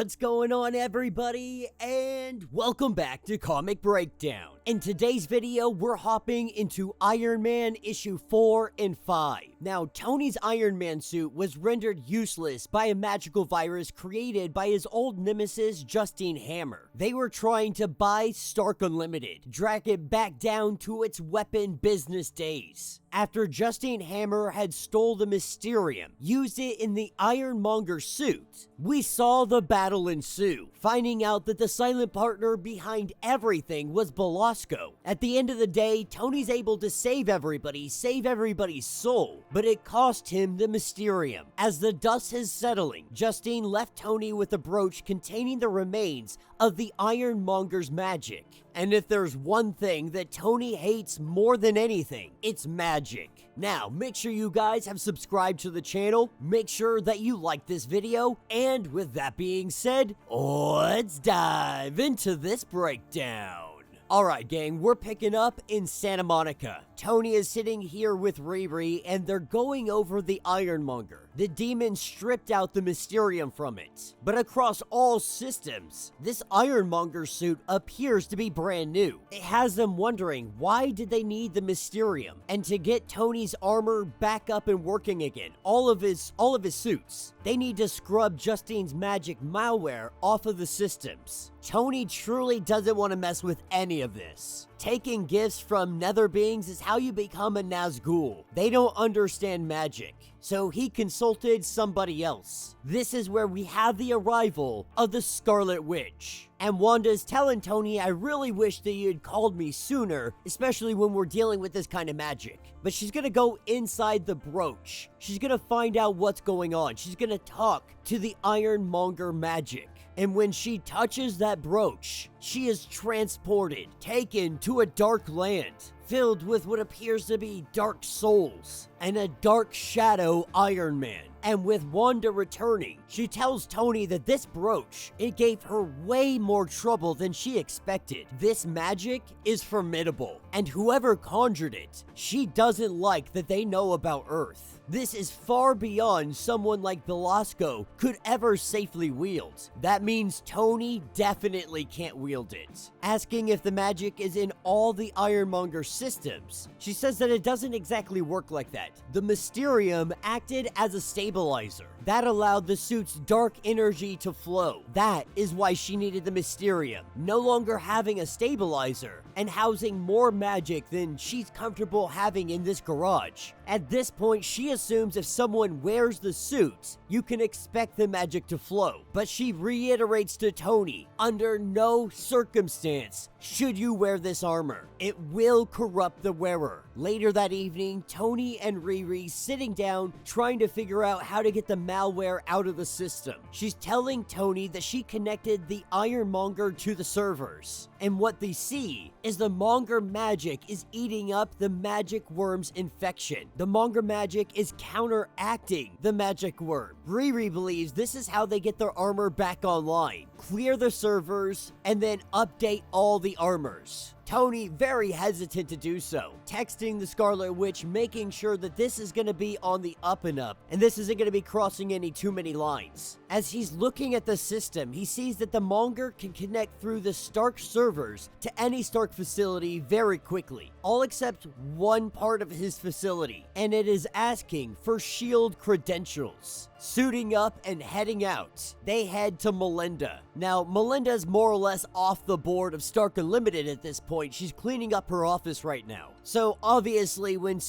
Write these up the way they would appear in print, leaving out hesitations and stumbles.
What's going on, everybody, and welcome back to Comic Breakdown. In today's video, we're hopping into Iron Man issue 4 and 5. Now, Tony's Iron Man suit was rendered useless by a magical virus created by his old nemesis, Justine Hammer. They were trying to buy Stark Unlimited, drag it back down to its weapon business days. After Justine Hammer had stole the Mysterium, used it in the Ironmonger suit, we saw the battle ensue, finding out that the silent partner behind everything was Belasco. At the end of the day, Tony's able to save everybody's soul, but it cost him the Mysterium. As the dust is settling, Justine left Tony with a brooch containing the remains of the Ironmonger's magic. And if there's one thing that Tony hates more than anything, it's magic. Now, make sure you guys have subscribed to the channel, make sure that you like this video, and with that being said, let's dive into this breakdown. Alright gang, we're picking up in Santa Monica. Tony is sitting here with Riri and they're going over the Ironmonger. The demon stripped out the Mysterium from it. But across all systems, this Ironmonger suit appears to be brand new. It has them wondering, why did they need the Mysterium? And to get Tony's armor back up and working again, all of his suits, they need to scrub Justine's magic malware off of the systems. Tony truly doesn't want to mess with any of this. Taking gifts from nether beings is how you become a Nazgul. They don't understand magic, so he consulted somebody else. This is where we have the arrival of the Scarlet Witch. And Wanda's telling Tony, I really wish that you had called me sooner, especially when we're dealing with this kind of magic. But she's gonna go inside the brooch. She's gonna find out what's going on. She's gonna talk to the Ironmonger magic. And when she touches that brooch, she is transported, taken to a dark land, filled with what appears to be dark souls, and a dark shadow Iron Man. And with Wanda returning, she tells Tony that this brooch, it gave her way more trouble than she expected. This magic is formidable, and whoever conjured it, she doesn't like that they know about Earth. This is far beyond someone like Belasco could ever safely wield. That means Tony definitely can't wield it. Asking if the magic is in all the Ironmonger systems, she says that it doesn't exactly work like that. The Mysterium acted as a stabilizer. That allowed the suit's dark energy to flow. That is why she needed the Mysterium. No longer having a stabilizer and housing more magic than she's comfortable having in this garage. At this point, she assumes if someone wears the suit, you can expect the magic to flow. But she reiterates to Tony, under no circumstance should you wear this armor. It will corrupt the wearer. Later that evening, Tony and Riri sitting down trying to figure out how to get the malware out of the system. She's telling Tony that she connected the Ironmonger to the servers. And what they see is the Monger magic is eating up the magic worm's infection. The Monger magic is counteracting the magic worm. Riri believes this is how they get their armor back online. Clear the servers and then update all the armors. Tony very hesitant to do so, texting the Scarlet Witch, making sure that this is going to be on the up and up, and this isn't going to be crossing any too many lines. As he's looking at the system, he sees that the Monger can connect through the Stark servers to any Stark facility very quickly, all except one part of his facility, and it is asking for shield credentials. Suiting up and heading out, they head to Melinda. Now, Melinda's more or less off the board of Stark Unlimited at this point. She's cleaning up her office right now. So obviously when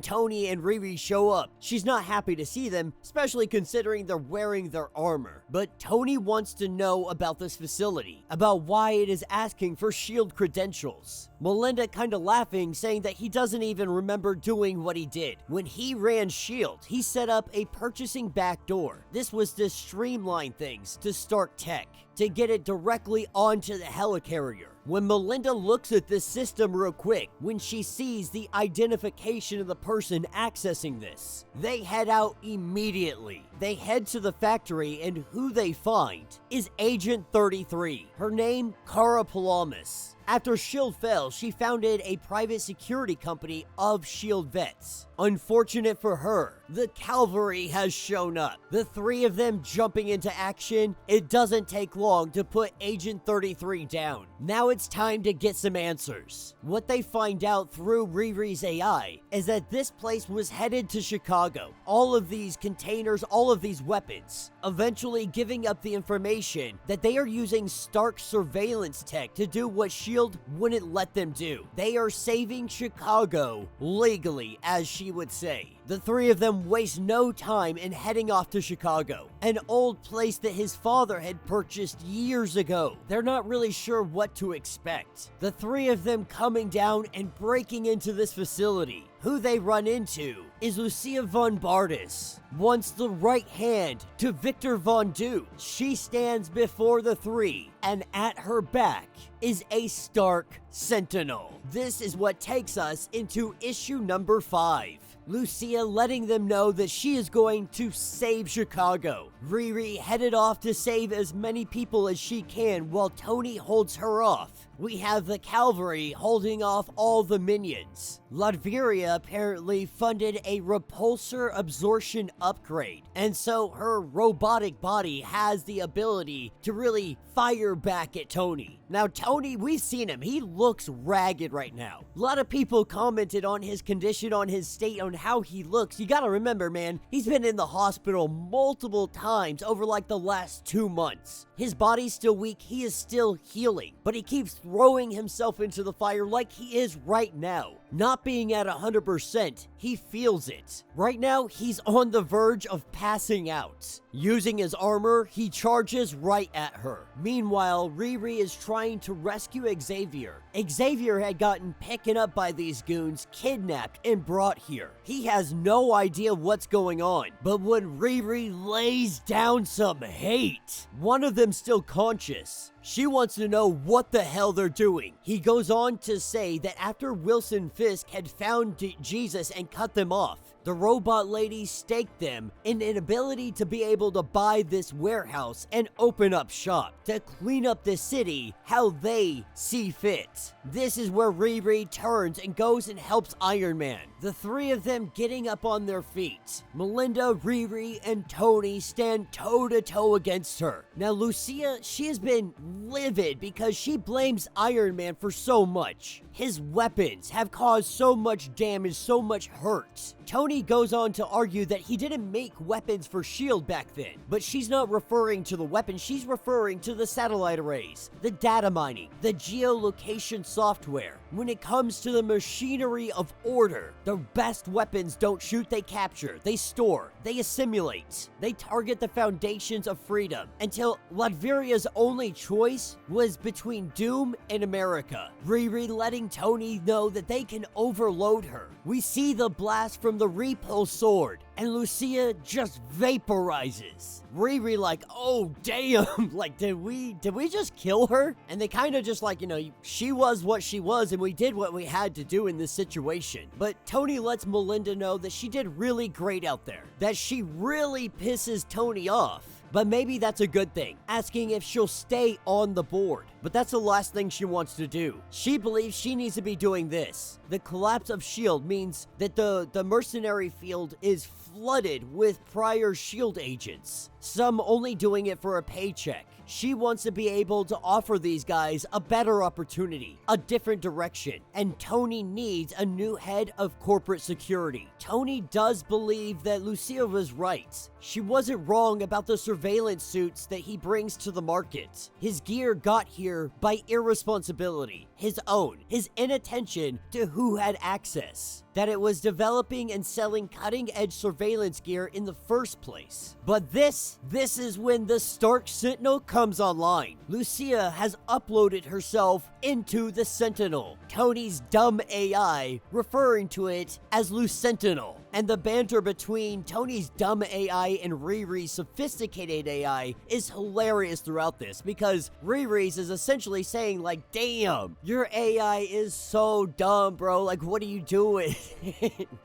Tony and Riri show up, she's not happy to see them, especially considering they're wearing their armor. But Tony wants to know about this facility, about why it is asking for shield credentials. Melinda kinda laughing, saying that he doesn't even remember doing what he did. When he ran S.H.I.E.L.D., he set up a purchasing backdoor. This was to streamline things to Stark Tech, to get it directly onto the helicarrier. When Melinda looks at this system real quick, when she sees the identification of the person accessing this, they head out immediately. They head to the factory, and who they find is Agent 33. Her name, Cara Palamas. After S.H.I.E.L.D. fell, she founded a private security company of S.H.I.E.L.D. vets. Unfortunate for her, the cavalry has shown up. The three of them jumping into action. It doesn't take long to put Agent 33 down. Now it's time to get some answers. What they find out through Riri's AI is that this place was headed to Chicago. All of these containers, all of these weapons, eventually giving up the information that they are using Stark surveillance tech to do what S.H.I.E.L.D. wouldn't let them do. They are saving Chicago legally, as she would say. The three of them waste no time in heading off to Chicago, an old place that his father had purchased years ago. They're not really sure what to expect. The three of them coming down and breaking into this facility. Who they run into is Lucia von Bardas, once the right hand to Victor Von Doom. She stands before the three, and at her back is a Stark Sentinel. This is what takes us into issue number 5. Lucia letting them know that she is going to save Chicago. Riri headed off to save as many people as she can while Tony holds her off. We have the cavalry holding off all the minions. Latveria apparently funded a repulsor absorption upgrade, and so her robotic body has the ability to really fire back at Tony. Now Tony, we've seen him, he looks ragged right now. A lot of people commented on his condition, on his state, on how he looks. You gotta remember, man, he's been in the hospital multiple times over like the last 2 months. His body's still weak, he is still healing, but he keeps throwing himself into the fire like he is right now. Not being at 100%, he feels it. Right now, he's on the verge of passing out. Using his armor, he charges right at her. Meanwhile, Riri is trying to rescue Xavier. Xavier had gotten picked up by these goons, kidnapped, and brought here. He has no idea what's going on, but when Riri lays down some hate, one of them still conscious. She wants to know what the hell they're doing. He goes on to say that after Wilson Fisk had found Jesus and cut them off, the robot lady staked them in an ability to be able to buy this warehouse and open up shop to clean up the city how they see fit. This is where Riri turns and goes and helps Iron Man. The three of them getting up on their feet. Melinda, Riri, and Tony stand toe-to-toe against her. Now Lucia, she has been livid because she blames Iron Man for so much. His weapons have caused so much damage, so much hurt. Tony goes on to argue that he didn't make weapons for S.H.I.E.L.D. back then, but she's not referring to the weapons, she's referring to the satellite arrays, the data mining, the geolocation software. When it comes to the machinery of order, the best weapons don't shoot, they capture, they store, they assimilate, they target the foundations of freedom, until Latveria's only choice was between Doom and America. Riri letting Tony know that they can overload her. We see the blast from the repulse sword, and Lucia just vaporizes. Riri like, oh damn, like did we just kill her? And they kind of just like, you know, she was what she was and we did what we had to do in this situation. But Tony lets Melinda know that she did really great out there, that she really pisses Tony off. But maybe that's a good thing, asking if she'll stay on the board. But that's the last thing she wants to do. She believes she needs to be doing this. The collapse of S.H.I.E.L.D. means that the mercenary field is flooded with prior S.H.I.E.L.D. agents, some only doing it for a paycheck. She wants to be able to offer these guys a better opportunity, a different direction, and Tony needs a new head of corporate security. Tony does believe that Lucia was right. She wasn't wrong about the surveillance suits that he brings to the market. His gear got here by irresponsibility, his own, his inattention to who had access. That it was developing and selling cutting-edge surveillance gear in the first place. But this is when the Stark Sentinel comes online. Lucia has uploaded herself into the Sentinel, Tony's dumb AI, referring to it as Lucentinel. And the banter between Tony's dumb AI and Riri's sophisticated AI is hilarious throughout this, because Riri's is essentially saying like, damn, your AI is so dumb, bro, like what are you doing?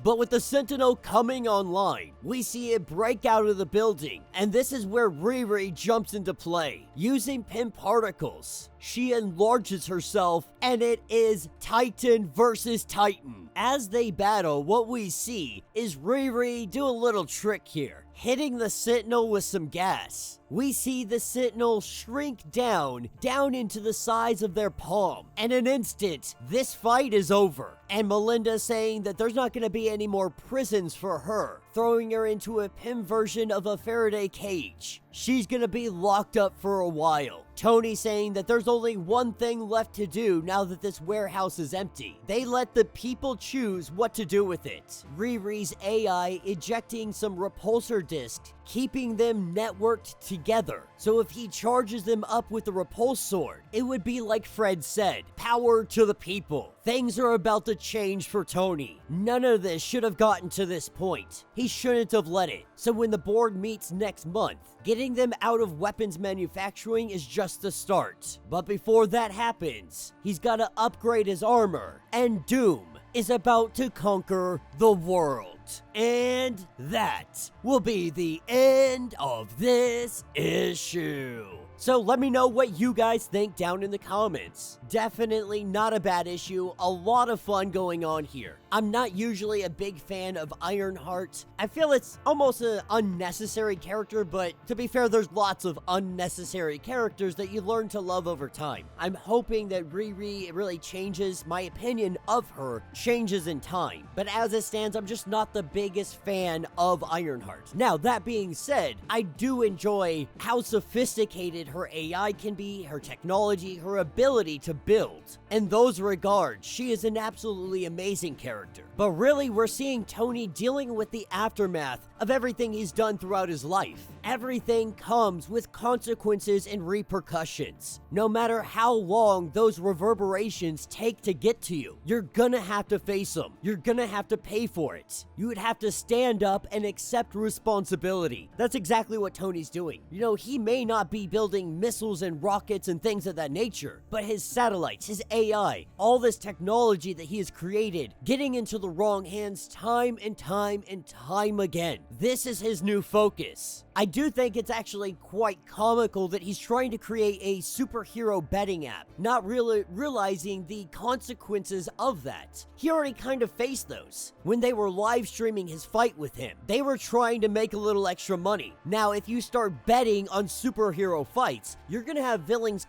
But with the Sentinel coming online, we see it break out of the building, and this is where Riri jumps into play. Using pin particles, she enlarges herself, and it is Titan versus Titan. As they battle, what we see is Riri do a little trick here, hitting the Sentinel with some gas. We see the Sentinel shrink down into the size of their palm. In an instant, this fight is over. And Melinda saying that there's not going to be any more prisons for her, throwing her into a pin version of a Faraday cage. She's going to be locked up for a while. Tony saying that there's only one thing left to do now that this warehouse is empty. They let the people choose what to do with it. Riri's AI ejecting some repulsor discs, keeping them networked together. So if he charges them up with the repulse sword, it would be like Fred said, power to the people. Things are about to change for Tony. None of this should have gotten to this point. He shouldn't have let it. So when the board meets next month, getting them out of weapons manufacturing is just the start. But before that happens, he's got to upgrade his armor, and Doom is about to conquer the world. And that will be the end of this issue. So let me know what you guys think down in the comments. Definitely not a bad issue, a lot of fun going on here. I'm not usually a big fan of Ironheart. I feel it's almost an unnecessary character, but to be fair, there's lots of unnecessary characters that you learn to love over time. I'm hoping that Riri really changes. My opinion of her changes in time, but as it stands, I'm just not the biggest fan of Ironheart. Now, that being said, I do enjoy how sophisticated her AI can be, her technology, her ability to build. In those regards, she is an absolutely amazing character. But really, we're seeing Tony dealing with the aftermath of everything he's done throughout his life. Everything comes with consequences and repercussions. No matter how long those reverberations take to get to you, you're gonna have to face them. You're gonna have to pay for it. You would have to stand up and accept responsibility. That's exactly what Tony's doing. You know, he may not be building missiles and rockets and things of that nature, but his satellites, his AI, all this technology that he has created, getting into the wrong hands time and time and time again. This is his new focus. I do think it's actually quite comical that he's trying to create a superhero betting app, not really realizing the consequences of that. He already kind of faced those when they were live streaming his fight with him. They were trying to make a little extra money. Now, if you start betting on superhero fights, you're gonna have villains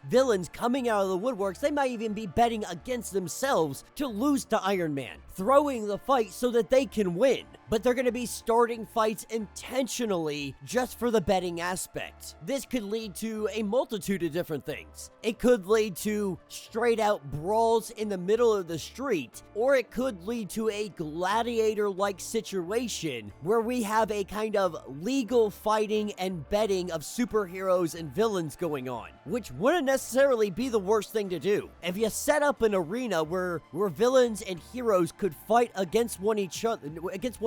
coming out of the woodworks. They might even be betting against themselves to lose to Iron Man, throwing the fight so that they can win. But they're going to be starting fights intentionally just for the betting aspect. This could lead to a multitude of different things. It could lead to straight out brawls in the middle of the street, or it could lead to a gladiator-like situation where we have a kind of legal fighting and betting of superheroes and villains going on, which wouldn't necessarily be the worst thing to do. If you set up an arena where villains and heroes could fight against one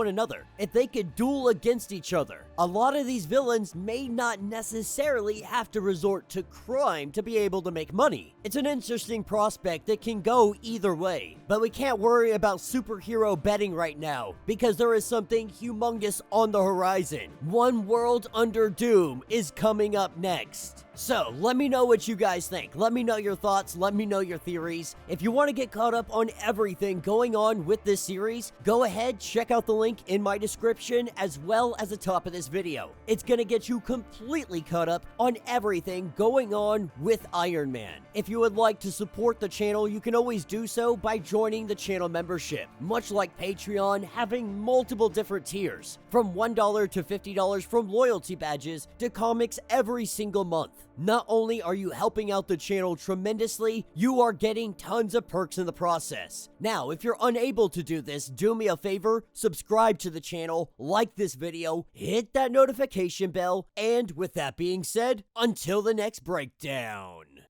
another, if they could duel against each other, a lot of these villains may not necessarily have to resort to crime to be able to make money. It's an interesting prospect that can go either way, but we can't worry about superhero betting right now because there is something humongous on the horizon. One World Under Doom is coming up next. So, let me know what you guys think. Let me know your thoughts. Let me know your theories. If you want to get caught up on everything going on with this series, go ahead, check out the link in my description as well as the top of this video. It's going to get you completely caught up on everything going on with Iron Man. If you would like to support the channel, you can always do so by joining the channel membership. Much like Patreon, having multiple different tiers, from $1 to $50 from loyalty badges to comics every single month. Not only are you helping out the channel tremendously, you are getting tons of perks in the process. Now, if you're unable to do this, do me a favor, subscribe to the channel, like this video, hit that notification bell, and with that being said, until the next breakdown.